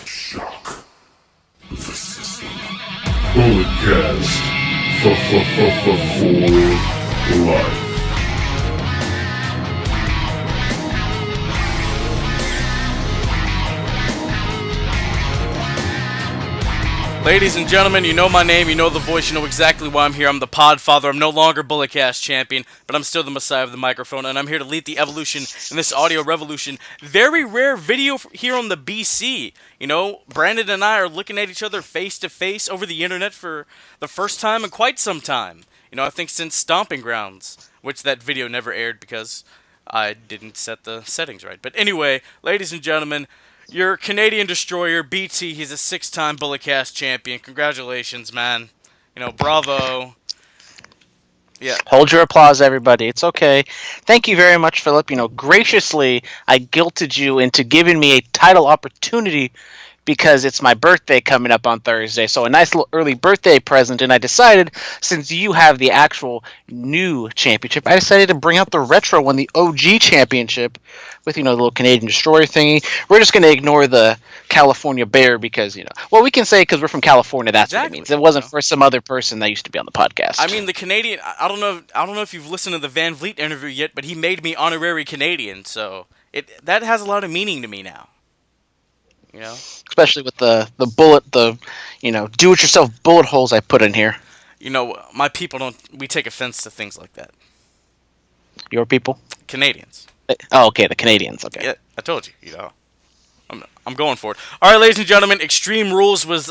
Shock the system. Bulletcast for life. Ladies and gentlemen, you know my name, you know the voice, you know exactly why I'm here. I'm the Podfather. I'm no longer Bulletcast champion, but I'm still the Messiah of the microphone, and I'm here to lead the evolution in this audio revolution. Very rare video here on the BC. You know, Brandon and I are looking at each other face to face over the internet for the first time in quite some time. You know, I think since Stomping Grounds, which that video never aired because I didn't set the settings right. But anyway, ladies and gentlemen, your Canadian destroyer, BT, he's a 6-time Bulletcast champion. Congratulations, man. You know, bravo. Yeah. Hold your applause, everybody. It's okay. Thank you very much, Phillip. You know, graciously, I guilted you into giving me a title opportunity because it's my birthday coming up on Thursday. So a nice little early birthday present. And I decided, since you have the actual new championship, I decided to bring out the retro one, the OG championship, with, you know, the little Canadian destroyer thingy. We're just going to ignore the California Bear because, you know, well, we can say because we're from California, that's what it means. It wasn't for some other person that used to be on the podcast. I mean, the Canadian, I don't know if you've listened to the Van Vliet interview yet, but he made me Honorary Canadian, so that has a lot of meaning to me now. You know? Especially with the bullet, you know, do-it-yourself bullet holes I put in here. You know, my people we take offense to things like that. Your people? Canadians. Oh, okay, the Canadians, okay. Yeah, I told you, you know. I'm going for it. All right, ladies and gentlemen, Extreme Rules was,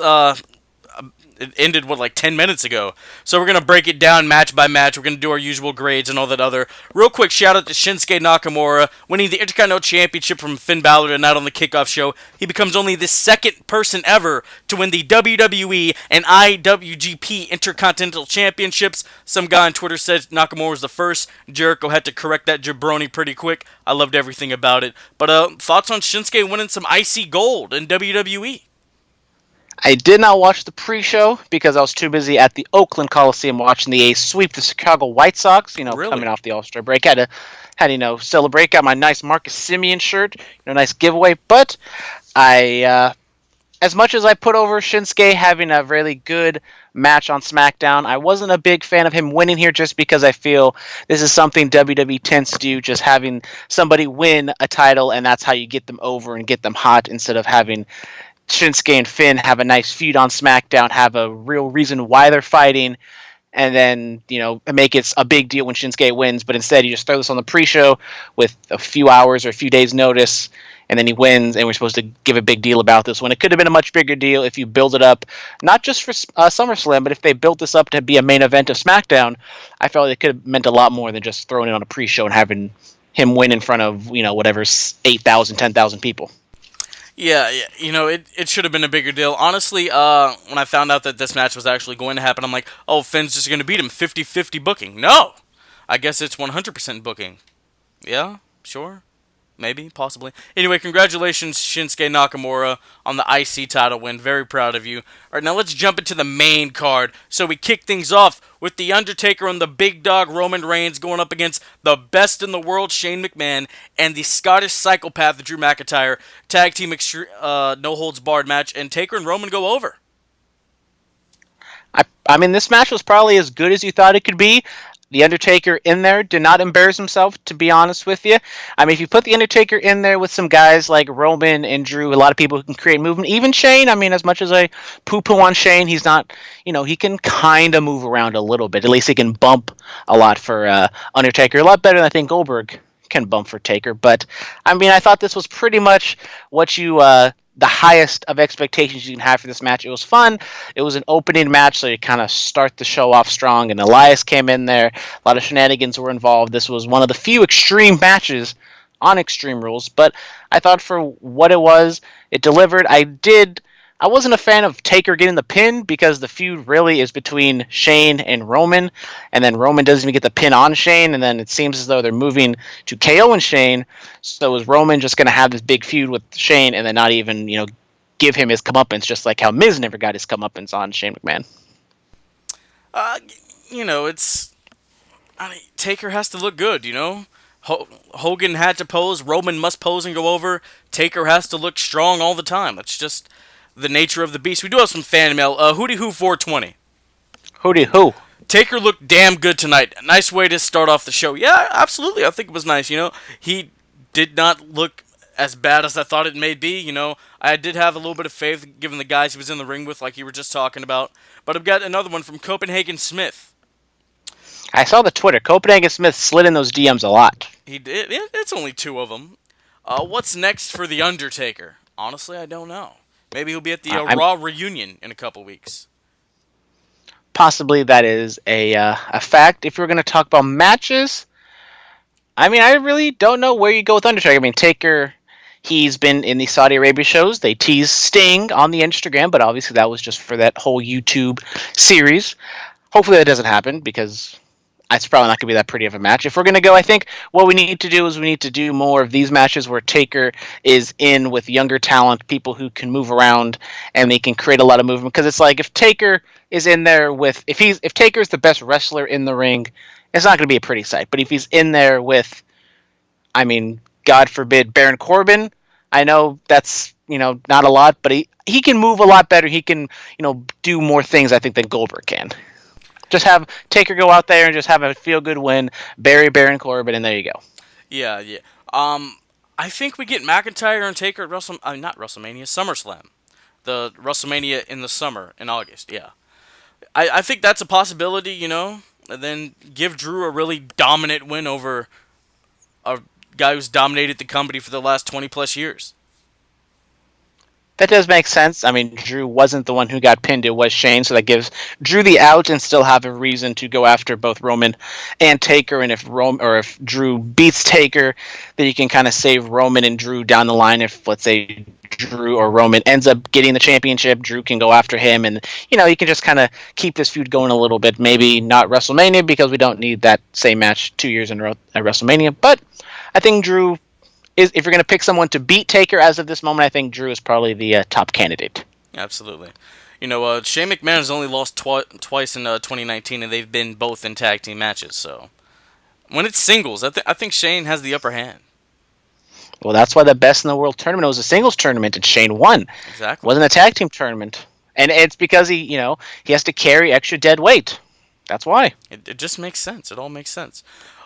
it ended, like 10 minutes ago. So we're going to break it down match by match. We're going to do our usual grades and all that other. Real quick shout out to Shinsuke Nakamura, winning the Intercontinental Championship from Finn Balor tonight on the kickoff show. He becomes only the second person ever to win the WWE and IWGP Intercontinental Championships. Some guy on Twitter said Nakamura was the first. Jericho had to correct that jabroni pretty quick. I loved everything about it. But thoughts on Shinsuke winning some icy gold in WWE? I did not watch the pre-show because I was too busy at the Oakland Coliseum watching the A's sweep the Chicago White Sox, you know, Really? coming off the All-Star break. Had you know, celebrate, got my nice Marcus Simeon shirt, you know, nice giveaway. But I, as much as I put over Shinsuke having a really good match on SmackDown, I wasn't a big fan of him winning here just because I feel this is something WWE tends to do, just having somebody win a title and that's how you get them over and get them hot instead of having Shinsuke and Finn have a nice feud on SmackDown, have a real reason why they're fighting, and then, you know, make it a big deal when Shinsuke wins. But instead, you just throw this on the pre-show with a few hours or a few days' notice, and then he wins, and we're supposed to give a big deal about this when it could have been a much bigger deal if you build it up, not just for SummerSlam, but if they built this up to be a main event of SmackDown, I felt it could have meant a lot more than just throwing it on a pre-show and having him win in front of, you know, whatever, 8,000, 10,000 people. Yeah, you know, it should have been a bigger deal. Honestly, when I found out that this match was actually going to happen, I'm like, oh, Finn's just going to beat him, 50-50 booking. No! I guess it's 100% booking. Yeah, sure. Maybe, possibly. Anyway, congratulations, Shinsuke Nakamura, on the IC title win. Very proud of you. All right, now let's jump into the main card. So we kick things off with The Undertaker and the big dog Roman Reigns going up against the best in the world, Shane McMahon, and the Scottish psychopath, Drew McIntyre. Tag team no-holds-barred match, and Taker and Roman go over. I mean, this match was probably as good as you thought it could be. The Undertaker in there did not embarrass himself, to be honest with you. I mean, if you put The Undertaker in there with some guys like Roman and Drew, a lot of people who can create movement, even Shane, I mean, as much as I poo-poo on Shane, he's not, you know, he can kind of move around a little bit. At least he can bump a lot for Undertaker. A lot better than I think Goldberg can bump for Taker. But, I mean, I thought this was pretty much what you... the highest of expectations you can have for this match. It was fun. It was an opening match, so you kind of start the show off strong, and Elias came in there. A lot of shenanigans were involved. This was one of the few extreme matches on Extreme Rules, but I thought for what it was, it delivered. I wasn't a fan of Taker getting the pin because the feud really is between Shane and Roman, and then Roman doesn't even get the pin on Shane, and then it seems as though they're moving to KO and Shane. So is Roman just going to have this big feud with Shane and then not even, you know, give him his comeuppance, just like how Miz never got his comeuppance on Shane McMahon? You know, Taker has to look good, you know? Hogan had to pose, Roman must pose and go over, Taker has to look strong all the time. That's just the nature of the beast. We do have some fan mail. Hootie Who 420. Hootie who? Taker looked damn good tonight. Nice way to start off the show. Yeah, absolutely. I think it was nice. He did not look as bad as I thought it may be. I did have a little bit of faith given the guys he was in the ring with, like you were just talking about. But I've got another one from Copenhagen Smith. I saw the Twitter. Copenhagen Smith slid in those DMs a lot. He did. It's only 2 of them. What's next for The Undertaker? Honestly, I don't know. Maybe he'll be at the Raw reunion in a couple weeks. Possibly that is a fact. If we're going to talk about matches, I really don't know where you go with Undertaker. Taker, he's been in the Saudi Arabia shows. They teased Sting on the Instagram, but obviously that was just for that whole YouTube series. Hopefully that doesn't happen because it's probably not going to be that pretty of a match. If we're going to go, I think what we need to do is we need to do more of these matches where Taker is in with younger talent, people who can move around and they can create a lot of movement. Because it's like if Taker is in there with if Taker's the best wrestler in the ring, it's not going to be a pretty sight. But if he's in there with, God forbid, Baron Corbin, I know that's not a lot, but he can move a lot better. He can do more things I think than Goldberg can. Just have Taker go out there and just have a feel-good win, bury Baron Corbin, and there you go. Yeah. I think we get McIntyre and Taker at not WrestleMania, SummerSlam. The WrestleMania in the summer, in August, yeah. I think that's a possibility, and then give Drew a really dominant win over a guy who's dominated the company for the last 20-plus years. That does make sense. Drew wasn't the one who got pinned. It was Shane, so that gives Drew the out and still have a reason to go after both Roman and Taker. And if Drew beats Taker, then you can kind of save Roman and Drew down the line. If, let's say, Drew or Roman ends up getting the championship, Drew can go after him. And, you can just kind of keep this feud going a little bit. Maybe not WrestleMania because we don't need that same match 2 years in a row at WrestleMania. But I think Drew... if you're going to pick someone to beat Taker as of this moment, I think Drew is probably the top candidate. Absolutely. Shane McMahon has only lost twice in 2019, and they've been both in tag team matches. So when it's singles, I think Shane has the upper hand. Well, that's why the Best in the World tournament was a singles tournament, and Shane won. Exactly. It wasn't a tag team tournament. And it's because he has to carry extra dead weight. That's why. It just makes sense. It all makes sense.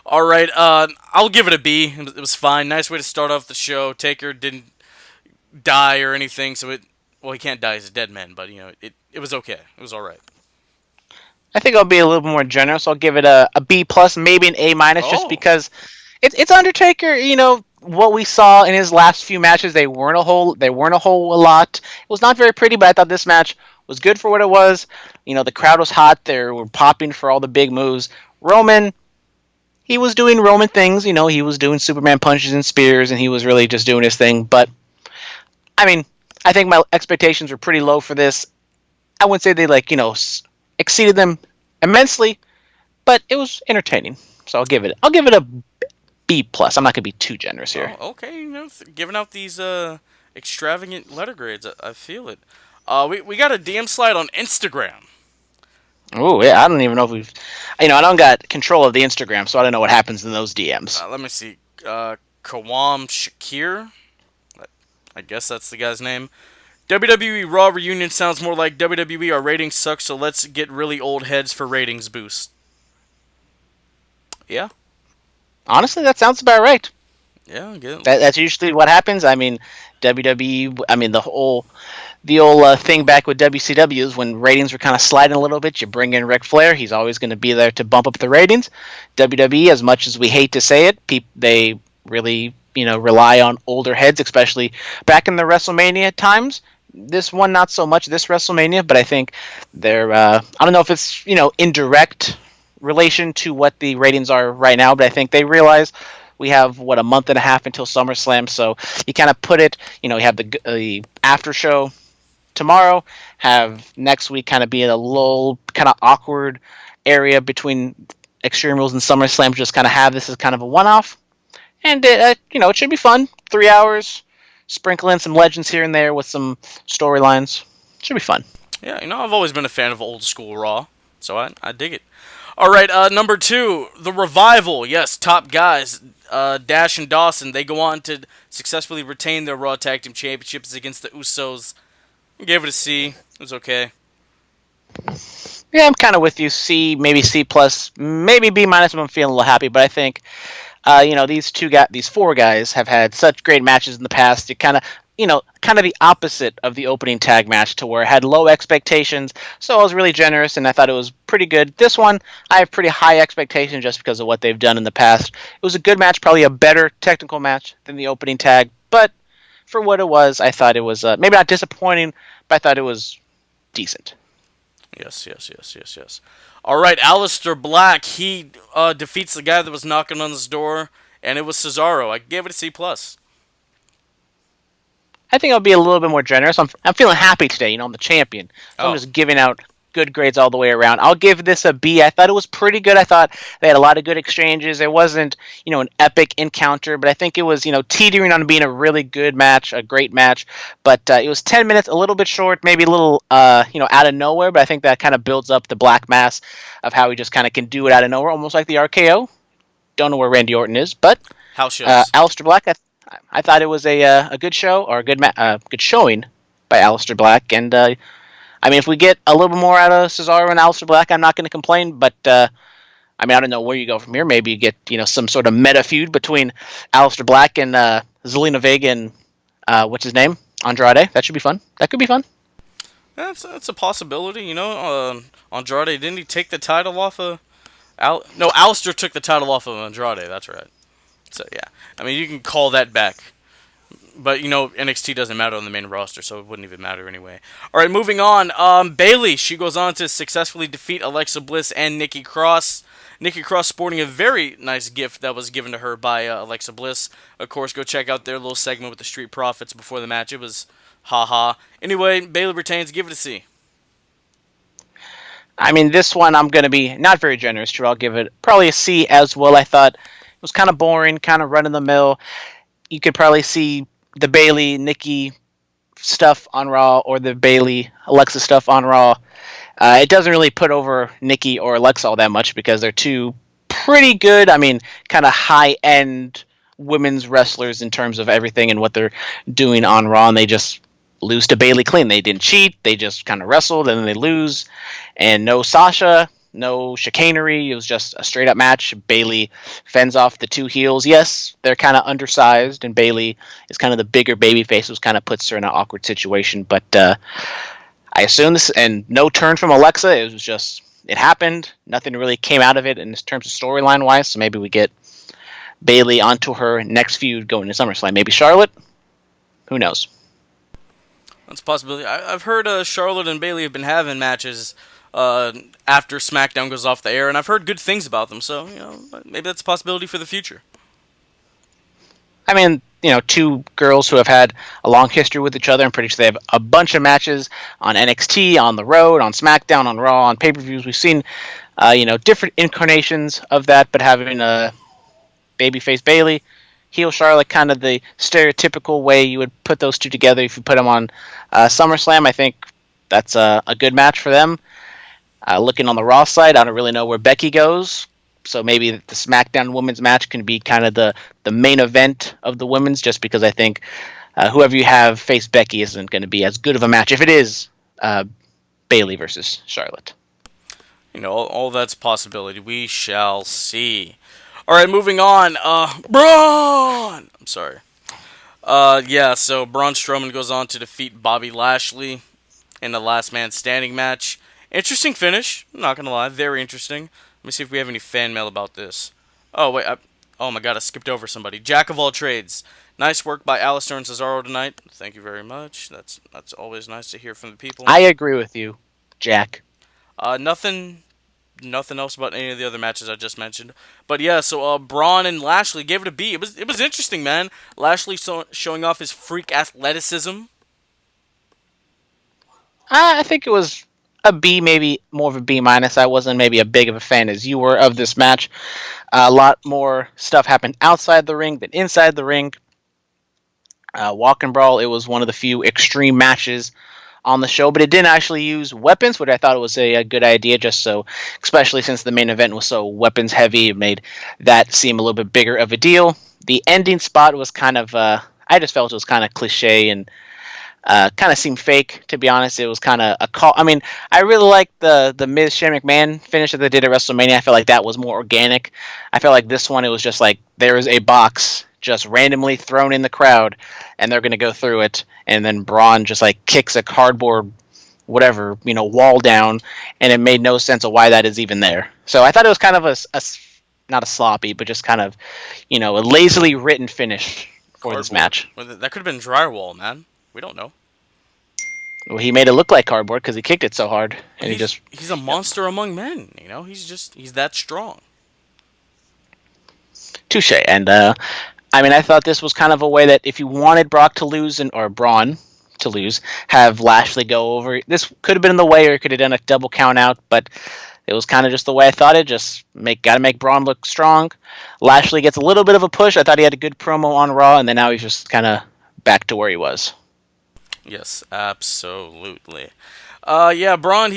All right, I'll give it a B. It was fine. Nice way to start off the show. Taker didn't die or anything, so he can't die. He's a dead man, but it was okay. It was all right. I think I'll be a little bit more generous. I'll give it a B plus, maybe an A minus, just because it's Undertaker. What we saw in his last few matches, they weren't a whole lot. It was not very pretty, but I thought this match was good for what it was. The crowd was hot. They were popping for all the big moves. Roman. He was doing Roman things, he was doing Superman punches and spears, and he was really just doing his thing. But, I think my expectations were pretty low for this. I wouldn't say they, exceeded them immensely, but it was entertaining. So I'll give it a B+. I'm not going to be too generous here. Oh, okay, giving out these extravagant letter grades, I feel it. We got a DM slide on Instagram. Oh, yeah, I don't even know if we've... I don't got control of the Instagram, so I don't know what happens in those DMs. Let me see. Kawam Shakir? I guess that's the guy's name. WWE Raw Reunion sounds more like WWE. Our ratings suck, so let's get really old heads for ratings boost. Yeah? Honestly, that sounds about right. Yeah, good. That's usually what happens. WWE... the old thing back with WCW is when ratings were kind of sliding a little bit, you bring in Ric Flair. He's always going to be there to bump up the ratings. WWE, as much as we hate to say it, they really rely on older heads, especially back in the WrestleMania times. This one, not so much this WrestleMania, but I think they're, I don't know if it's, in direct relation to what the ratings are right now, but I think they realize we have, a month and a half until SummerSlam, so you kind of put it, you have the after show tomorrow, have next week kind of be in a little kind of awkward area between Extreme Rules and SummerSlam, just kind of have this as kind of a one-off. And, it should be fun. 3 hours, sprinkle in some legends here and there with some storylines. Should be fun. Yeah, I've always been a fan of old school Raw, so I dig it. All right, number 2, the Revival. Yes, top guys. Dash and Dawson, they go on to successfully retain their Raw Tag Team Championships against the Usos. I gave it a C. It was okay. Yeah, I'm kind of with you. C, maybe C plus, maybe B minus. If I'm feeling a little happy, but I think, these 4 guys have had such great matches in the past. You kind of, kind of the opposite of the opening tag match, to where I had low expectations, so I was really generous, and I thought it was pretty good. This one, I have pretty high expectations just because of what they've done in the past. It was a good match, probably a better technical match than the opening tag, but for what it was, I thought it was maybe not disappointing, but I thought it was decent. Yes. All right, Aleister Black, he defeats the guy that was knocking on his door, and it was Cesaro. I gave it a C+. I think I'll be a little bit more generous. I'm feeling happy today. I'm the champion. So I'm just giving out good grades all the way around. I'll give this a B. I thought it was pretty good. I thought they had a lot of good exchanges. It wasn't, an epic encounter, but I think it was, teetering on being a really good match, a great match. But it was 10 minutes, a little bit short, maybe a little, out of nowhere. But I think that kind of builds up the black mass of how he just kind of can do it out of nowhere, almost like the RKO. Don't know where Randy Orton is, but House shows. Aleister Black, I thought it was a good show, or a good showing by Aleister Black. And if we get a little bit more out of Cesaro and Aleister Black, I'm not going to complain. But I don't know where you go from here. Maybe you get some sort of meta feud between Aleister Black and Zelina Vega and what's his name, Andrade. That should be fun. That could be fun. That's a possibility. Andrade, didn't he take the title off of? No, Aleister took the title off of Andrade. That's right. So yeah, you can call that back. But, NXT doesn't matter on the main roster, so it wouldn't even matter anyway. All right, moving on. Bayley, she goes on to successfully defeat Alexa Bliss and Nikki Cross. Nikki Cross sporting a very nice gift that was given to her by Alexa Bliss. Of course, go check out their little segment with the Street Profits before the match. It was ha-ha. Anyway, Bayley retains. Give it a C. This one I'm going to be not very generous to. I'll give it probably a C as well. I thought it was kind of boring, kind of run-of-the-mill. You could probably see the Bayley, Nikki stuff on Raw, or the Bayley, Alexa stuff on Raw. It doesn't really put over Nikki or Alexa all that much because they're two pretty good, kind of high-end women's wrestlers in terms of everything and what they're doing on Raw, and they just lose to Bayley clean. They didn't cheat. They just kind of wrestled, and then they lose. And no Sasha, no chicanery. It was just a straight-up match. Bayley fends off the 2 heels. Yes, they're kind of undersized, and Bayley is kind of the bigger babyface, which kind of puts her in an awkward situation. But I assume this, and no turn from Alexa. It was just, it happened. Nothing really came out of it in terms of storyline-wise, so maybe we get Bayley onto her next feud going to SummerSlam. Maybe Charlotte? Who knows? That's a possibility. I've heard Charlotte and Bayley have been having matches after SmackDown goes off the air, and I've heard good things about them, so, maybe that's a possibility for the future. 2 girls who have had a long history with each other. I'm pretty sure they have a bunch of matches on NXT, on the road, on SmackDown, on Raw, on pay-per-views. We've seen, different incarnations of that, but having a babyface Bayley, heel Charlotte, kind of the stereotypical way you would put those 2 together if you put them on SummerSlam. I think that's a good match for them. Looking on the Raw side, I don't really know where Becky goes, so maybe the SmackDown women's match can be kind of the main event of the women's, just because I think whoever you have face Becky isn't going to be as good of a match if it is Bayley versus Charlotte. All that's a possibility. We shall see. All right, moving on. Braun! I'm sorry. So Braun Strowman goes on to defeat Bobby Lashley in the last man standing match. Interesting finish, I'm not going to lie. Very interesting. Let me see if we have any fan mail about this. Oh, wait. Oh, my God, I skipped over somebody. Jack of all trades. Nice work by Aleister and Cesaro tonight. Thank you very much. That's always nice to hear from the people. I agree with you, Jack. Nothing else about any of the other matches I just mentioned. But yeah, so Braun and Lashley gave it a B. It was interesting, man. Lashley showing off his freak athleticism. I think it was a B, maybe more of a B minus. I wasn't maybe a big of a fan as you were of this match. A lot more stuff happened outside the ring than inside the ring. Walk and brawl. It was one of the few extreme matches on the show, but it didn't actually use weapons, which I thought was a good idea, just so, especially since the main event was so weapons heavy, it made that seem a little bit bigger of a deal. The ending spot was kind of, I just felt it was kind of cliche and kind of seemed fake, to be honest. It was kind of a call. I mean, I really liked the Miz Shane McMahon finish that they did at WrestleMania. I felt like that was more organic. I felt like this one, it was just like there is a box just randomly thrown in the crowd, and they're going to go through it, and then Braun just like kicks a cardboard whatever, wall down, and it made no sense of why that is even there. So I thought it was kind of not a sloppy, but just kind of, a lazily written finish for this match. Well, that could have been drywall, man. We don't know. Well, he made it look like cardboard because he kicked it so hard, and he's a monster among men. He's that strong. Touche. And I thought this was kind of a way that if you wanted Brock to lose or Braun to lose, have Lashley go over. This could have been in the way, or could have done a double count out, but it was kind of just the way I thought it. Just got to make Braun look strong. Lashley gets a little bit of a push. I thought he had a good promo on Raw, and then now he's just kind of back to where he was. Yes, absolutely. Yeah, Braun,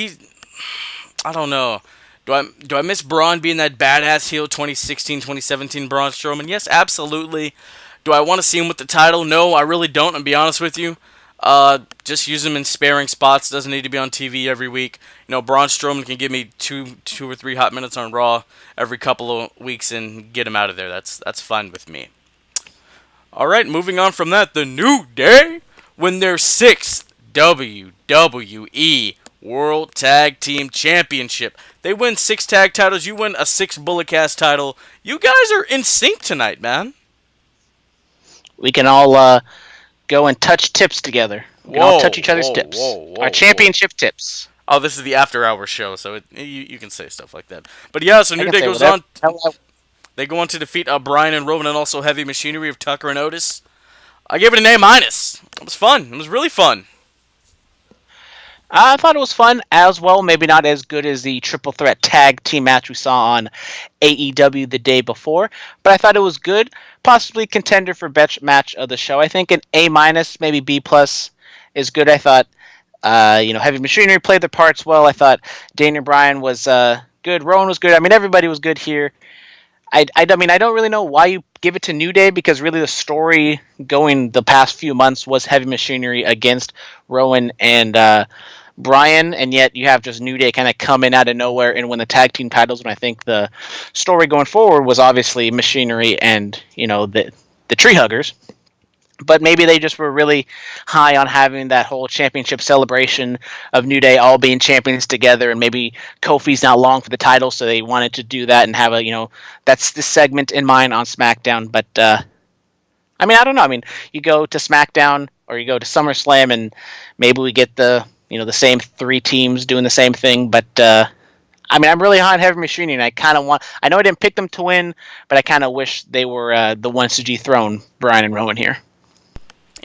I don't know. Do I miss Braun being that badass heel 2016, 2017 Braun Strowman? Yes, absolutely. Do I want to see him with the title? No, I really don't, I'll be honest with you. Just use him in sparing spots. Doesn't need to be on TV every week. Braun Strowman can give me two or three hot minutes on Raw every couple of weeks and get him out of there. That's fine with me. All right, moving on from that, the New Day win their 6th WWE World Tag Team Championship. They win 6 tag titles. You win a 6 Bullet Cast title. You guys are in sync tonight, man. We can all go and touch tips together. We can all touch each other's tips. Our championship tips. Oh, this is the after hour show, so you can say stuff like that. But yeah, so New Day goes on. They go on to defeat Bryan and Rowan and also Heavy Machinery of Tucker and Otis. I gave it an A-. It was fun. It was really fun. I thought it was fun as well. Maybe not as good as the triple threat tag team match we saw on AEW the day before, but I thought it was good. Possibly contender for best match of the show. I think an A-, maybe B+ is good. I thought, Heavy Machinery played their parts well. I thought Daniel Bryan was good. Rowan was good. I mean, everybody was good here. I don't really know why you give it to New Day, because really the story going the past few months was Heavy Machinery against Rowan and Bryan, and yet you have just New Day kind of come in out of nowhere and win the tag team titles, when I think the story going forward was obviously Machinery and, the Tree Huggers. But maybe they just were really high on having that whole championship celebration of New Day all being champions together, and maybe Kofi's not long for the title, so they wanted to do that and have that's the segment in mind on SmackDown. But, I don't know. You go to SmackDown or you go to SummerSlam and maybe we get the same 3 teams doing the same thing. But, I'm really high on Heavy Machinery, and I know I didn't pick them to win, but I kind of wish they were the ones to dethrone Bryan and Rowan here.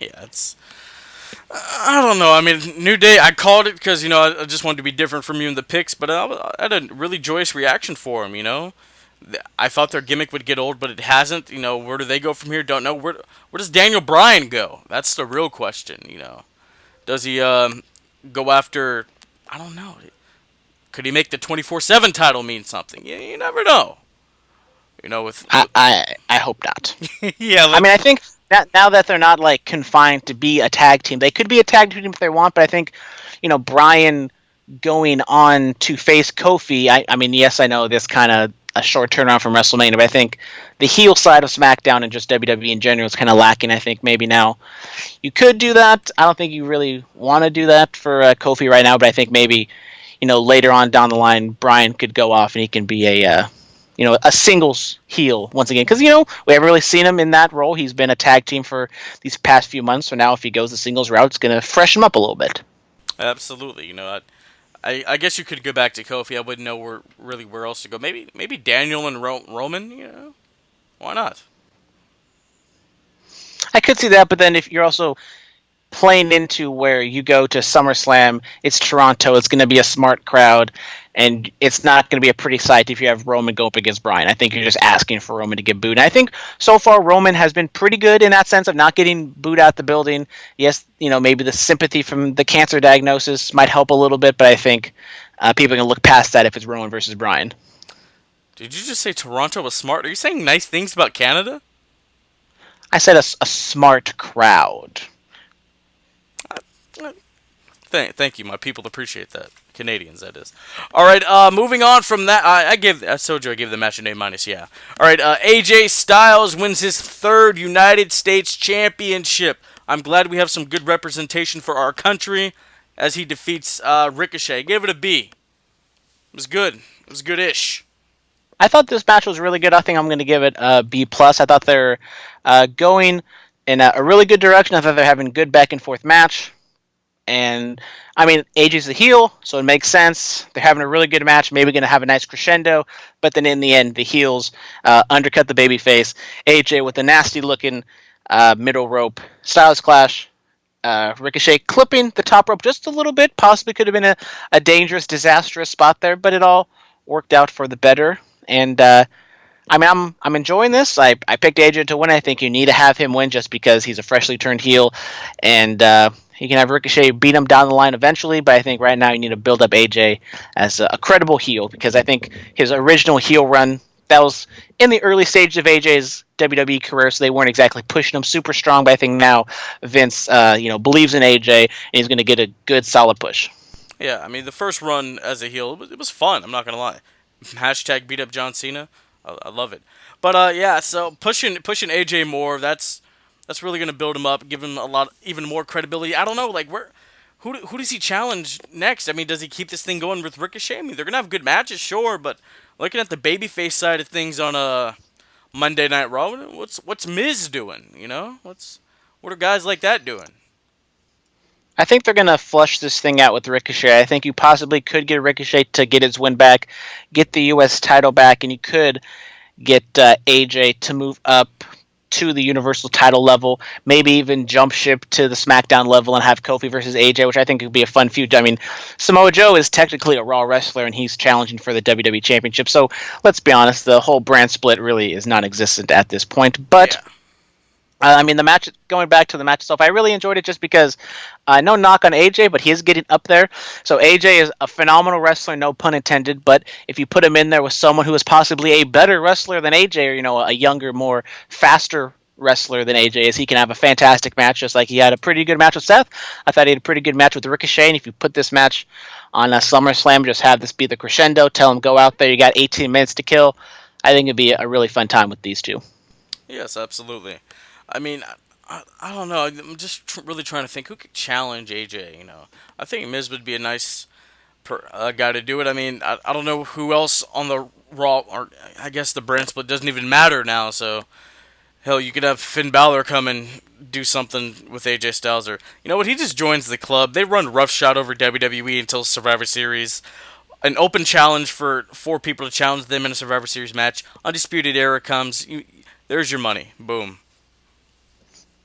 Yeah, I don't know. New Day, I called it because, I just wanted to be different from you in the picks, but I had a really joyous reaction for them, I thought their gimmick would get old, but it hasn't. Where do they go from here? Don't know. Where does Daniel Bryan go? That's the real question, Does he go after, I don't know. Could he make the 24/7 title mean something? You never know. I hope not. Yeah. I think now that they're not confined to be a tag team, they could be a tag team if they want. But I think, Bryan going on to face Kofi. Yes, I know this kind of a short turnaround from WrestleMania, but I think the heel side of SmackDown and just WWE in general is kind of lacking. I think maybe now you could do that. I don't think you really want to do that for Kofi right now, but I think maybe later on down the line, Bryan could go off and he can be a singles heel once again. Because, we haven't really seen him in that role. He's been a tag team for these past few months. So now if he goes the singles route, it's going to freshen him up a little bit. Absolutely. I guess you could go back to Kofi. I wouldn't know where else to go. Maybe Daniel and Roman, Why not? I could see that, but then if you're also... playing into where you go to SummerSlam, it's Toronto, it's going to be a smart crowd, and it's not going to be a pretty sight if you have Roman go up against Bryan. I think you're just asking for Roman to get booed. And I think so far Roman has been pretty good in that sense of not getting booed out the building. Yes, maybe the sympathy from the cancer diagnosis might help a little bit, but I think people are going to look past that if it's Roman versus Bryan. Did you just say Toronto was smart? Are you saying nice things about Canada? I said a smart crowd. Thank you. My people appreciate that. Canadians, that is. All right, moving on from that, I told you I gave the match an A-. Yeah. All right, AJ Styles wins his 3rd United States Championship. I'm glad we have some good representation for our country as he defeats Ricochet. Give it a B. It was good. It was good-ish. I thought this match was really good. I think I'm going to give it a B+. I thought they're going in a really good direction. I thought they're having a good back-and-forth match. And, I mean, AJ's the heel, so it makes sense. They're having a really good match, maybe going to have a nice crescendo. But then in the end, the heels undercut the babyface. AJ with a nasty-looking middle rope Styles clash. Ricochet clipping the top rope just a little bit. Possibly could have been a dangerous, disastrous spot there, but it all worked out for the better. And, I mean, I'm enjoying this. I picked AJ to win. I think you need to have him win just because he's a freshly turned heel. And you can have Ricochet beat him down the line eventually, but I think right now you need to build up AJ as a credible heel because I think his original heel run, that was in the early stages of AJ's WWE career, so they weren't exactly pushing him super strong, but I think now Vince believes in AJ and he's going to get a good solid push. Yeah, I mean, the first run as a heel, it was fun, I'm not going to lie. Hashtag beat up John Cena. I love it. But yeah, so pushing AJ more, that's really gonna build him up, give him even more credibility. I don't know, like who does he challenge next? I mean, does he keep this thing going with Ricochet? I mean, they're gonna have good matches, sure, but looking at the babyface side of things on Monday Night Raw, what's Miz doing? What are guys like that doing? I think they're going to flush this thing out with Ricochet. I think you possibly could get Ricochet to get his win back, get the U.S. title back, and you could get AJ to move up to the Universal title level, maybe even jump ship to the SmackDown level and have Kofi versus AJ, which I think would be a fun feud. I mean, Samoa Joe is technically a Raw wrestler, and he's challenging for the WWE Championship. So let's be honest, the whole brand split really is non-existent at this point. But yeah. I mean, the match, going back to the match itself, I really enjoyed it just because, no knock on AJ, but he is getting up there. So AJ is a phenomenal wrestler, no pun intended, but if you put him in there with someone who is possibly a better wrestler than AJ, or, a younger, more faster wrestler than AJ is, he can have a fantastic match, just like he had a pretty good match with Seth. I thought he had a pretty good match with Ricochet, and if you put this match on SummerSlam, just have this be the crescendo, tell him go out there, you got 18 minutes to kill, I think it'd be a really fun time with these two. Yes, absolutely. I mean, I don't know. I'm just really trying to think who could challenge AJ. I think Miz would be a nice guy to do it. I mean, I don't know who else on the Raw, or I guess the brand split doesn't even matter now. So, hell, you could have Finn Balor come and do something with AJ Styles, or you know what? He just joins the club. They run roughshod over WWE until Survivor Series. An open challenge for 4 people to challenge them in a Survivor Series match. Undisputed Era comes. There's your money. Boom.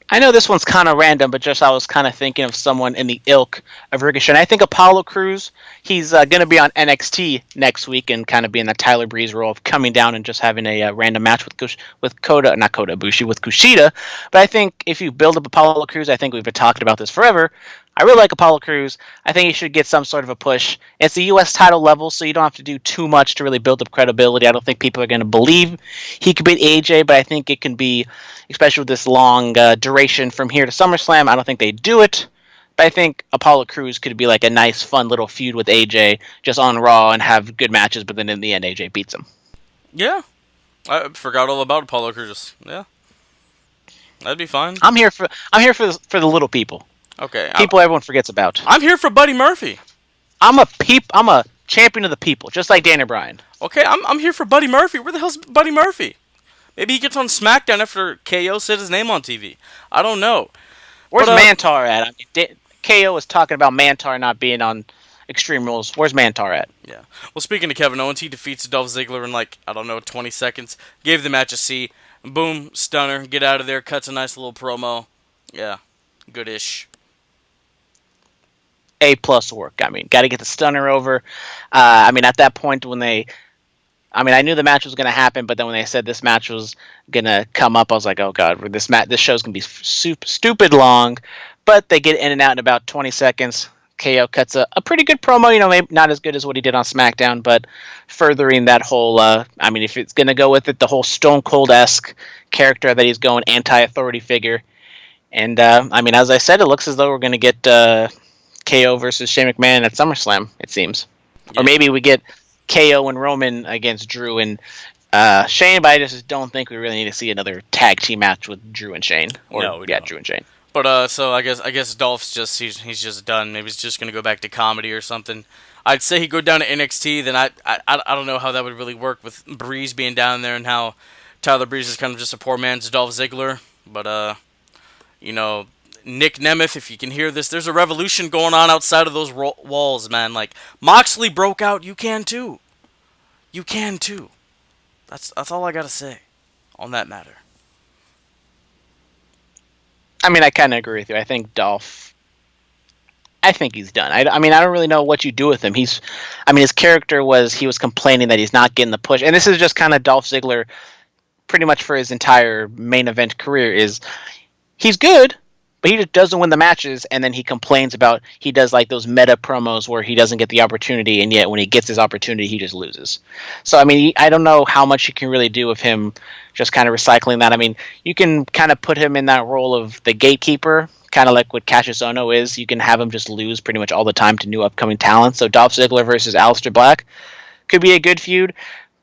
I know this one's kind of random, but just I was kind of thinking of someone in the ilk of Ricochet. And I think Apollo Crews, he's going to be on NXT next week and kind of be in the Tyler Breeze role of coming down and just having a random match with with Kushida. But I think if you build up Apollo Crews, I think we've been talking about this forever. I really like Apollo Crews. I think he should get some sort of a push. It's the U.S. title level, so you don't have to do too much to really build up credibility. I don't think people are going to believe he could beat AJ, but I think it can be, especially with this long duration from here to SummerSlam, I don't think they do it. But I think Apollo Crews could be like a nice, fun little feud with AJ just on Raw and have good matches, but then in the end, AJ beats him. Yeah. I forgot all about Apollo Crews. Yeah. That'd be fine. I'm here for the little people. Okay. People everyone forgets about. I'm here for Buddy Murphy. I'm a champion of the people, just like Daniel Bryan. Okay, I'm here for Buddy Murphy. Where the hell's Buddy Murphy? Maybe he gets on SmackDown after KO said his name on TV. I don't know. Where's Mantar at? I mean, KO was talking about Mantar not being on Extreme Rules. Where's Mantar at? Yeah. Well, speaking of Kevin Owens, he defeats Dolph Ziggler in 20 seconds. Gave the match a C. Boom, stunner. Get out of there. Cuts a nice little promo. Yeah, good-ish. A-plus work. I mean, got to get the stunner over. I mean, at that point I knew the match was going to happen, but then when they said this match was going to come up, I was like, oh, God, this show's going to be stupid long. But they get in and out in about 20 seconds. KO cuts a pretty good promo, maybe not as good as what he did on SmackDown, but furthering that whole, if it's going to go with it, the whole Stone Cold-esque character that he's going anti-authority figure. And, as I said, it looks as though we're going to get KO versus Shane McMahon at SummerSlam, it seems. Yeah. Or maybe we get KO and Roman against Drew and Shane, but I just don't think we really need to see another tag team match with Drew and Shane. Drew and Shane. But so I guess Dolph's he's just done. Maybe he's just gonna go back to comedy or something. I'd say he'd go down to NXT. Then I don't know how that would really work with Breeze being down there and how Tyler Breeze is kind of just a poor man's Dolph Ziggler. But Nick Nemeth, if you can hear this, there's a revolution going on outside of those walls, man. Like Moxley broke out, you can too. You can too. That's all I gotta say on that matter. I mean, I kind of agree with you. I think Dolph, he's done. I don't really know what you do with him. His character he was complaining that he's not getting the push. And this is just kind of Dolph Ziggler pretty much for his entire main event career he's good, but he just doesn't win the matches. And then he complains about, he does like those meta promos where he doesn't get the opportunity. And yet when he gets his opportunity, he just loses. So, I don't know how much you can really do with him just kind of recycling that. You can kind of put him in that role of the gatekeeper, kind of like what Cassius Ohno is. You can have him just lose pretty much all the time to new upcoming talent. So Dolph Ziggler versus Aleister Black could be a good feud.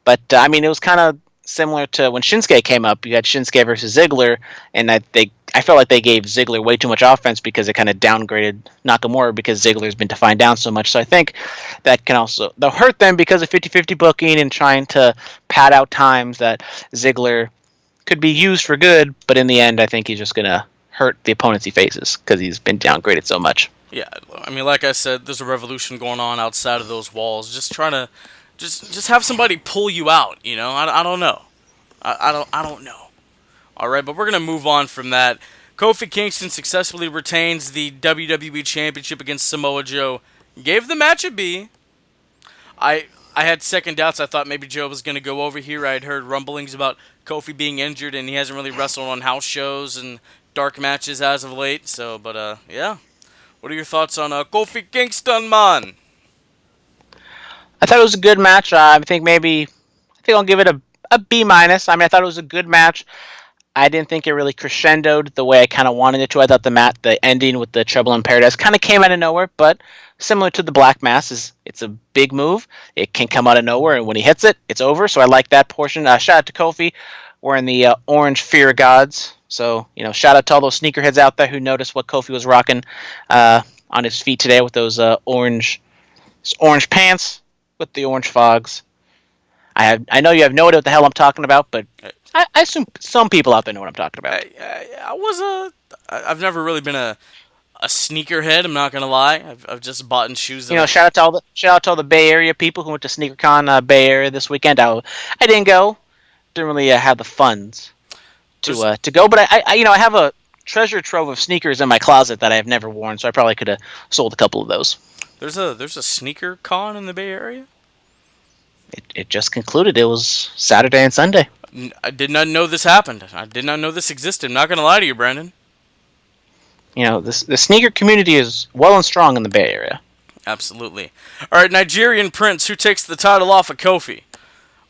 But, it was kind of similar to when Shinsuke came up. You had Shinsuke versus Ziggler, and I felt like they gave Ziggler way too much offense because it kind of downgraded Nakamura because Ziggler's been defined down so much. So I think that can also, they'll hurt them because of 50-50 booking and trying to pad out times that Ziggler could be used for good, but in the end, I think he's just going to hurt the opponents he faces because he's been downgraded so much. Yeah, like I said, there's a revolution going on outside of those walls. Just trying to just have somebody pull you out, I don't know. I don't know. All right, but we're going to move on from that. Kofi Kingston successfully retains the WWE Championship against Samoa Joe. Gave the match a B. I had second doubts. I thought maybe Joe was going to go over here. I had heard rumblings about Kofi being injured, and he hasn't really wrestled on house shows and dark matches as of late. So, but yeah. What are your thoughts on Kofi Kingston, man? I thought it was a good match. I think I'll give it a B-. I thought it was a good match. I didn't think it really crescendoed the way I kind of wanted it to. I thought the ending with the Trouble in Paradise kind of came out of nowhere, but similar to the Black Mass, it's a big move. It can come out of nowhere, and when he hits it, it's over. So I like that portion. Shout out to Kofi wearing the orange Fear Gods. So, shout out to all those sneakerheads out there who noticed what Kofi was rocking on his feet today with those orange pants with the orange fogs. I know you have no idea what the hell I'm talking about, but I assume some people out there know what I'm talking about. I've never really been a sneakerhead. I'm not gonna lie. I've just bought shoes. Shout out to all the Bay Area people who went to SneakerCon Bay Area this weekend. I didn't go. Didn't really have the funds to go, but I have a treasure trove of sneakers in my closet that I have never worn, so I probably could have sold a couple of those. There's a sneaker con in the Bay Area. It just concluded. It was Saturday and Sunday. I did not know this happened. I did not know this existed. I'm not going to lie to you, Brandon. The sneaker community is well and strong in the Bay Area. Absolutely. All right, Nigerian Prince, who takes the title off of Kofi?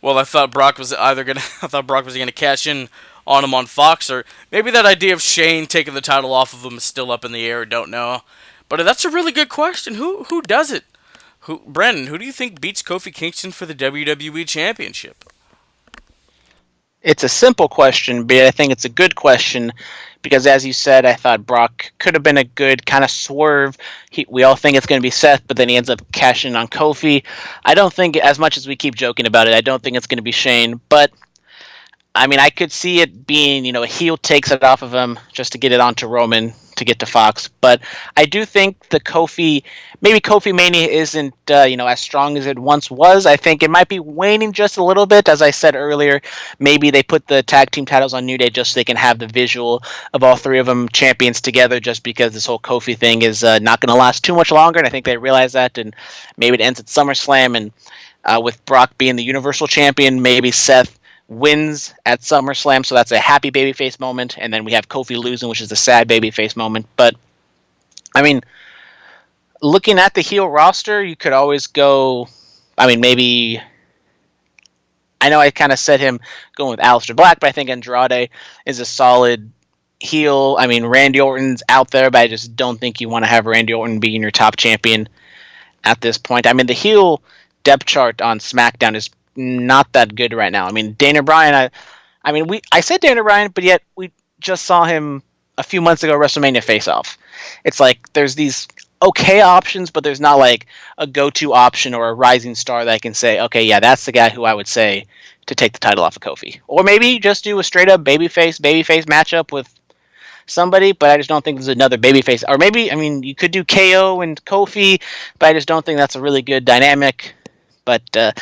Well, I thought Brock was gonna cash in on him on Fox, or maybe that idea of Shane taking the title off of him is still up in the air. Don't know. But that's a really good question. Who does it? Brandon, who do you think beats Kofi Kingston for the WWE Championship? It's a simple question, but I think it's a good question because, as you said, I thought Brock could have been a good kind of swerve. We all think it's going to be Seth, but then he ends up cashing on Kofi. I don't think, as much as we keep joking about it, I don't think it's going to be Shane, but I mean, I could see it being, a heel takes it off of him just to get it onto Roman to get to Fox. But I do think maybe Kofi Mania isn't, as strong as it once was. I think it might be waning just a little bit. As I said earlier, maybe they put the tag team titles on New Day just so they can have the visual of all three of them champions together, just because this whole Kofi thing is not going to last too much longer. And I think they realize that. And maybe it ends at SummerSlam. And with Brock being the Universal Champion, maybe Seth wins at SummerSlam, so that's a happy babyface moment, and then we have Kofi losing, which is a sad babyface moment. But I mean, looking at the heel roster, you could always go. I mean, maybe I know I kind of said him going with Aleister Black, but I think Andrade is a solid heel. I mean, Randy Orton's out there, but I just don't think you want to have Randy Orton being your top champion at this point. I mean, the heel depth chart on SmackDown is not that good right now. I mean, Daniel Bryan, I said Daniel Bryan, but yet we just saw him a few months ago WrestleMania face-off. It's like there's these okay options, but there's not like a go-to option or a rising star that I can say, okay, yeah, that's the guy who I would say to take the title off of Kofi. Or maybe just do a straight-up babyface matchup with somebody, but I just don't think there's another babyface. Or maybe, I mean, you could do KO and Kofi, but I just don't think that's a really good dynamic. But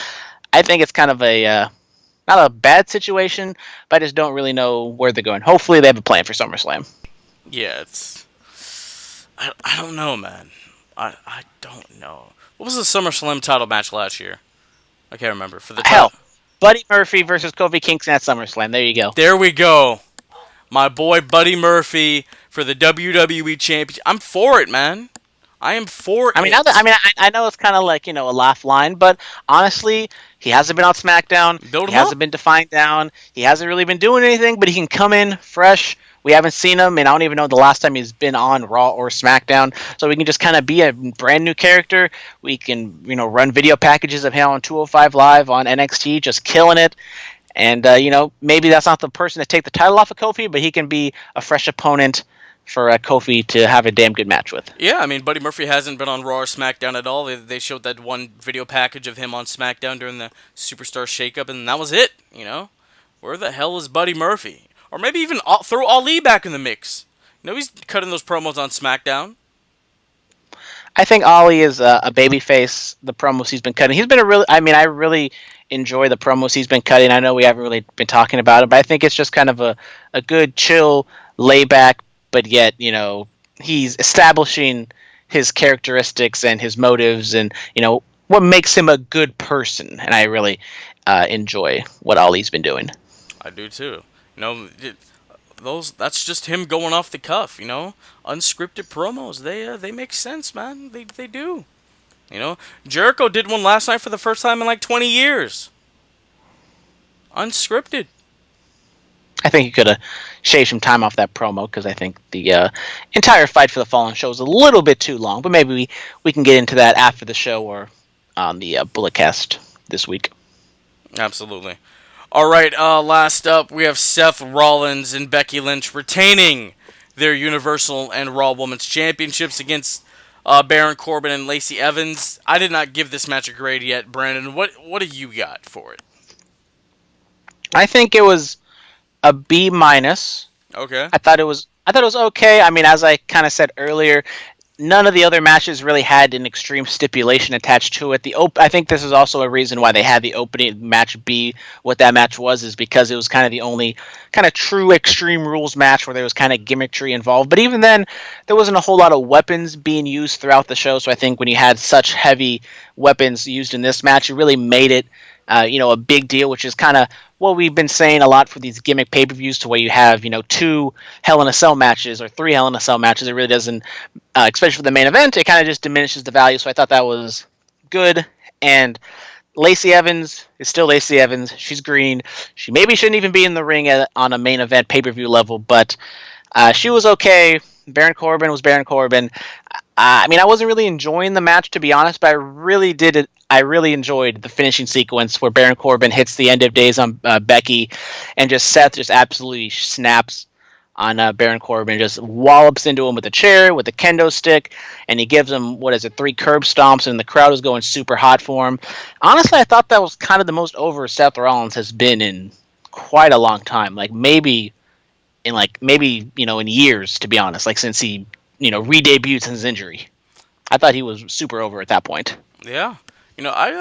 I think it's kind of not a bad situation, but I just don't really know where they're going. Hopefully they have a plan for SummerSlam. Yeah, I don't know, man. I don't know. What was the SummerSlam title match last year? I can't remember. For the title. Buddy Murphy versus Kofi Kingston at SummerSlam. There you go. There we go. My boy Buddy Murphy for the WWE Championship. I'm for it, man. I am for it. I know it's kind of like, a laugh line, but honestly, he hasn't been on SmackDown. He hasn't been defined down. He hasn't really been doing anything, but he can come in fresh. We haven't seen him, and I don't even know the last time he's been on Raw or SmackDown. So we can just kind of be a brand new character. We can, run video packages of him on 205 Live on NXT, just killing it. And, maybe that's not the person to take the title off of Kofi, but he can be a fresh opponent for Kofi to have a damn good match with. Yeah, I mean, Buddy Murphy hasn't been on Raw or SmackDown at all. They showed that one video package of him on SmackDown during the Superstar Shakeup, and that was it, Where the hell is Buddy Murphy? Or maybe even throw Ali back in the mix. He's cutting those promos on SmackDown. I think Ali is a babyface, the promos he's been cutting. He's been I really enjoy the promos he's been cutting. I know we haven't really been talking about it, but I think it's just kind of a good, chill, layback, but yet, he's establishing his characteristics and his motives and, what makes him a good person. And I really enjoy what Ali's been doing. I do too. That's just him going off the cuff, unscripted promos. They make sense, man. They do. Jericho did one last night for the first time in like 20 years. Unscripted. I think you could have shaved some time off that promo because I think the entire Fight for the Fallen show is a little bit too long. But maybe we can get into that after the show or on the Bulletcast this week. Absolutely. All right, last up, we have Seth Rollins and Becky Lynch retaining their Universal and Raw Women's Championships against Baron Corbin and Lacey Evans. I did not give this match a grade yet, Brandon. What do you got for it? I think it was a B-. Okay. I thought it was okay. I mean, as I kind of said earlier, none of the other matches really had an extreme stipulation attached to it. I think this is also a reason why they had the opening match be what that match was, is because it was kind of the only kind of true Extreme Rules match where there was kind of gimmickry involved. But even then, there wasn't a whole lot of weapons being used throughout the show. So I think when you had such heavy weapons used in this match, it really made it a big deal, which is kind of what we've been saying a lot for these gimmick pay-per-views, to where you have, 2 Hell in a Cell matches or 3 Hell in a Cell matches. It really doesn't, especially for the main event, it kind of just diminishes the value. So I thought that was good. And Lacey Evans is still Lacey Evans. She's green. She maybe shouldn't even be in the ring on a main event pay-per-view level, but she was okay. Baron Corbin was Baron Corbin. I wasn't really enjoying the match, to be honest, but I really enjoyed the finishing sequence where Baron Corbin hits the end of days on Becky, and Seth just absolutely snaps on Baron Corbin, just wallops into him with a chair, with a kendo stick, and he gives him, 3 curb stomps, and the crowd is going super hot for him. Honestly, I thought that was kind of the most over Seth Rollins has been in quite a long time. Like maybe in years, to be honest. Like since he re-debuted since his injury. I thought he was super over at that point. Yeah. The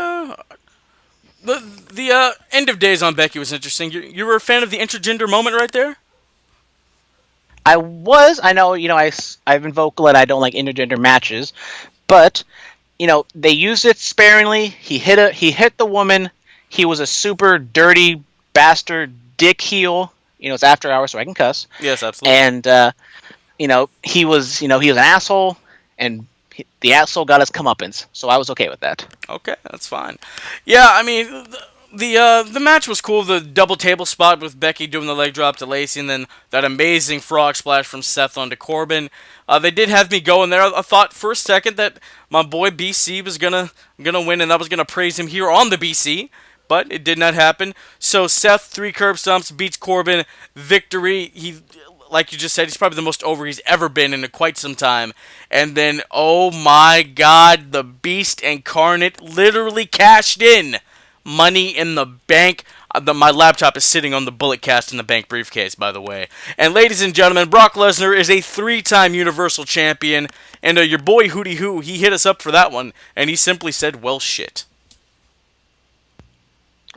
end of days on Becky was interesting. You were a fan of the intergender moment right there? I was. I know. I've been vocal and I don't like intergender matches, but they used it sparingly. He hit the woman. He was a super dirty bastard dick heel. It's after hours, so I can cuss. Yes, absolutely. And he was an asshole, and the asshole got his comeuppance, so I was okay with that. Okay, that's fine. Yeah, I mean, the match was cool. The double table spot with Becky doing the leg drop to Lacey, and then that amazing frog splash from Seth onto Corbin. They did have me going there. I thought for a second that my boy BC was gonna win, and I was gonna praise him here on the BC, but it did not happen. So Seth 3 curb stomps beats Corbin. Victory. He, like you just said, he's probably the most over he's ever been in quite some time. And then, oh my God, the Beast Incarnate literally cashed in Money in the Bank. My laptop is sitting on the Bullet Cast in the Bank briefcase, by the way. And ladies and gentlemen, Brock Lesnar is a 3-time Universal Champion. And your boy Hootie Hoo, he hit us up for that one. And he simply said, well, shit.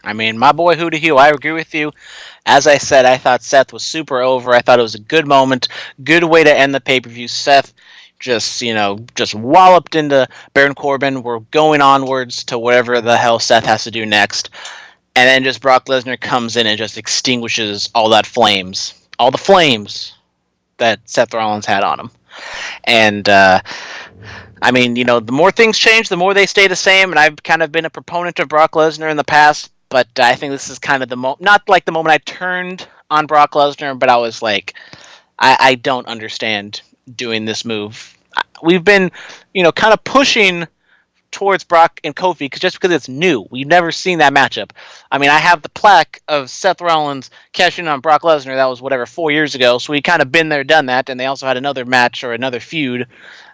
I mean, my boy Hootie Hoo, I agree with you. As I said, I thought Seth was super over. I thought it was a good moment, good way to end the pay-per-view. Seth just walloped into Baron Corbin. We're going onwards to whatever the hell Seth has to do next. And then just Brock Lesnar comes in and just extinguishes all the flames that Seth Rollins had on him. And, I mean, the more things change, the more they stay the same. And I've kind of been a proponent of Brock Lesnar in the past. But I think this is kind of not like the moment I turned on Brock Lesnar, but I was like, I don't understand doing this move. We've been, kind of pushing towards Brock and Kofi just because it's new. We've never seen that matchup. I mean, I have the plaque of Seth Rollins cashing in on Brock Lesnar. That was 4 years ago. So we kind of been there, done that. And they also had another match or another feud,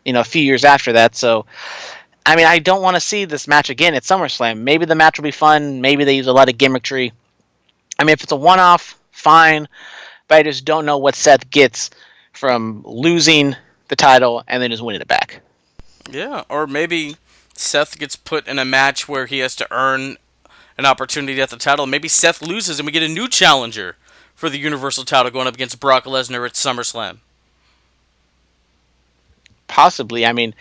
a few years after that. So I mean, I don't want to see this match again at SummerSlam. Maybe the match will be fun. Maybe they use a lot of gimmickry. I mean, if it's a one-off, fine. But I just don't know what Seth gets from losing the title and then just winning it back. Yeah, or maybe Seth gets put in a match where he has to earn an opportunity at the title. Maybe Seth loses and we get a new challenger for the Universal title going up against Brock Lesnar at SummerSlam. Possibly. I mean,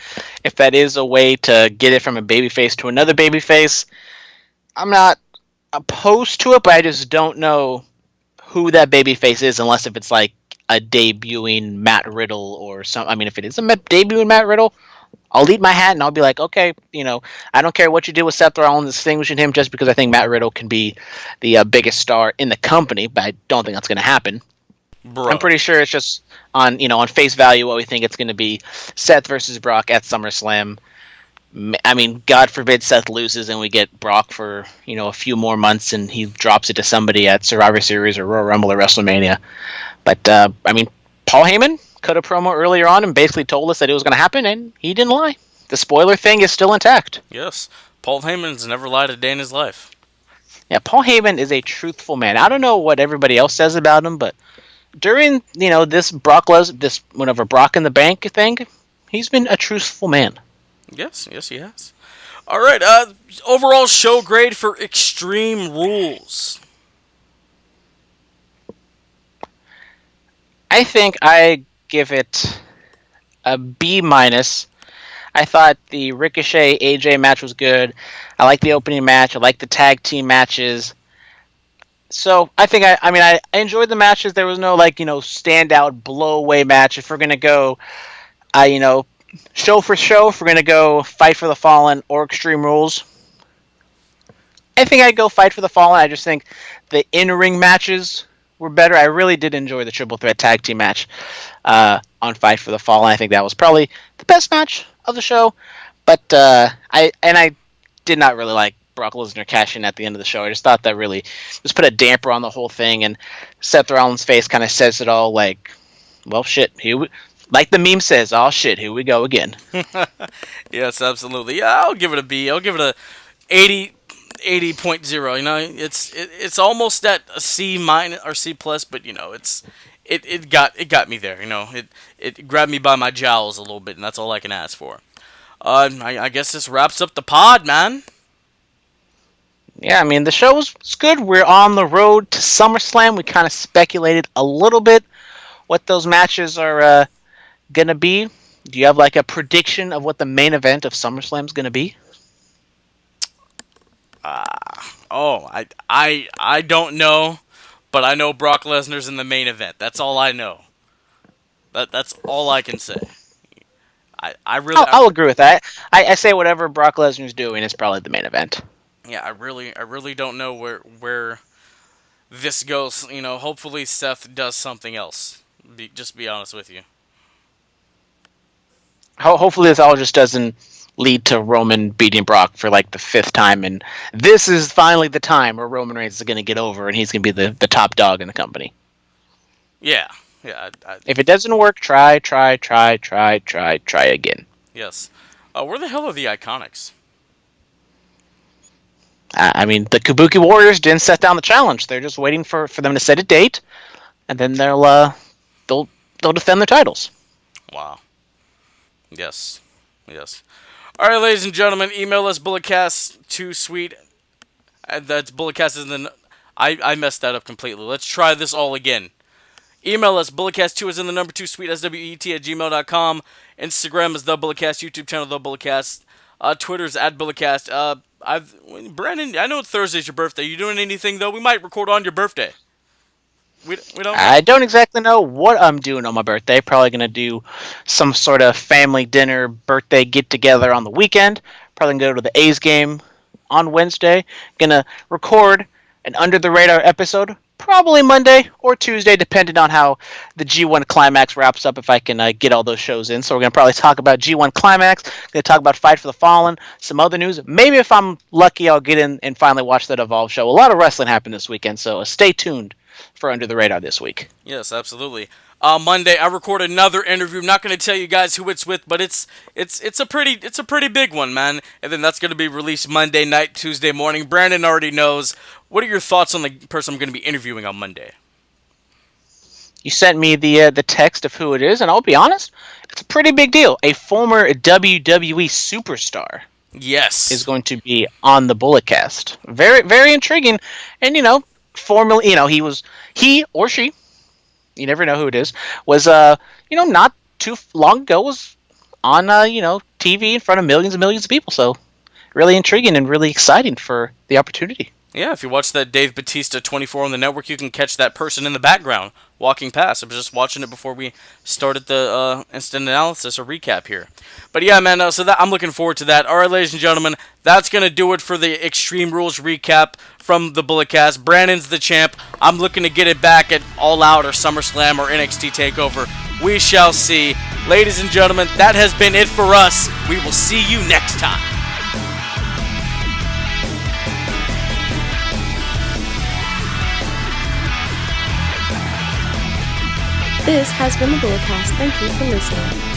if that is a way to get it from a babyface to another babyface, I'm not opposed to it, but I just don't know who that babyface is unless if it's like a debuting Matt Riddle or something. I mean, if it is a debuting Matt Riddle, I'll eat my hat and I'll be like, okay, I don't care what you do with Seth Rollins, distinguishing him just because I think Matt Riddle can be the biggest star in the company, but I don't think that's going to happen. Bro. I'm pretty sure it's just on face value what we think it's going to be. Seth versus Brock at SummerSlam. I mean, God forbid Seth loses and we get Brock for a few more months and he drops it to somebody at Survivor Series or Royal Rumble or WrestleMania. But I mean, Paul Heyman cut a promo earlier on and basically told us that it was going to happen, and he didn't lie. The spoiler thing is still intact. Yes, Paul Heyman's never lied a day in his life. Yeah, Paul Heyman is a truthful man. I don't know what everybody else says about him, but during this Brock in the Bank thing, he's been a truthful man. Yes, he has. All right, overall show grade for Extreme Rules. I think I give it a B-. I thought the Ricochet AJ match was good. I like the opening match. I like the tag team matches. So I think I enjoyed the matches. There was no standout blow away match. If we're gonna go, show for show, if we're gonna go Fight for the Fallen or Extreme Rules, I think I'd go Fight for the Fallen. I just think the in-ring matches were better. I really did enjoy the triple threat tag team match on Fight for the Fallen. I think that was probably the best match of the show. But I did not really like Brock Lesnar cashing at the end of the show. I just thought that really just put a damper on the whole thing, and Seth Rollins' face kind of says it all, like, well, shit, like the meme says, oh shit, here we go again. Yes, absolutely. Yeah, I'll give it a B. I'll give it a 80 80.0. You know, it's almost at a C minus or C plus, but you know, it got me there. You know, it grabbed me by my jowls a little bit, and that's all I can ask for. I guess this wraps up the pod, man. Yeah, I mean, the show was good. We're on the road to SummerSlam. We kind of speculated a little bit what those matches are going to be. Do you have like a prediction of what the main event of SummerSlam is going to be? I don't know, but I know Brock Lesnar's in the main event. That's all I know. That's all I can say. I'll agree with that. I say whatever Brock Lesnar's doing is probably the main event. Yeah, I really don't know where this goes. You know, hopefully Seth does something else. Just be honest with you. Hopefully this all just doesn't lead to Roman beating Brock for like the 5th time, and this is finally the time where Roman Reigns is going to get over, and he's going to be the top dog in the company. Yeah. If it doesn't work, try again. Yes. Where the hell are the Iconics? I mean, the Kabuki Warriors didn't set down the challenge. They're just waiting for them to set a date, and then they'll defend their titles. Wow. Yes. All right, ladies and gentlemen, email us bulletcast2sweet. That's bulletcast is the. I messed that up completely. Let's try this all again. Email us bulletcast2 is in the number 2 sweet swet@gmail.com. Instagram is the Bulletcast. YouTube channel the Bulletcast. Twitter's @Bulletcast. Brandon, I know Thursday's your birthday. You doing anything though? We might record on your birthday. We don't. I don't exactly know what I'm doing on my birthday. Probably gonna do some sort of family dinner, birthday get together on the weekend. Probably gonna go to the A's game on Wednesday. Gonna record an under the radar episode. Probably Monday or Tuesday, depending on how the G1 Climax wraps up, if I can get all those shows in. So we're going to probably talk about G1 Climax, going to talk about Fight for the Fallen, some other news. Maybe if I'm lucky, I'll get in and finally watch that Evolve show. A lot of wrestling happened this weekend, so stay tuned for Under the Radar this week. Yes, absolutely. Monday, I record another interview. I'm not going to tell you guys who it's with, but it's a pretty big one, man. And then that's going to be released Monday night, Tuesday morning. Brandon already knows. What are your thoughts on the person I'm going to be interviewing on Monday? You sent me the text of who it is, and I'll be honest, it's a pretty big deal. A former WWE superstar. Yes. Is going to be on the Bulletcast. Very, very intriguing. And, formerly, he or she, you never know who it is, was, not too long ago, was on, TV in front of millions and millions of people. So, really intriguing and really exciting for the opportunity. Yeah, if you watch that Dave Bautista 24 on the network, you can catch that person in the background walking past. I was just watching it before we started the instant analysis or recap here. But yeah, man, so I'm looking forward to that. All right, ladies and gentlemen, that's going to do it for the Extreme Rules recap from the Bulletcast. Brandon's the champ. I'm looking to get it back at All Out or SummerSlam or NXT TakeOver. We shall see. Ladies and gentlemen, that has been it for us. We will see you next time. This has been the Bulletcast. Thank you for listening.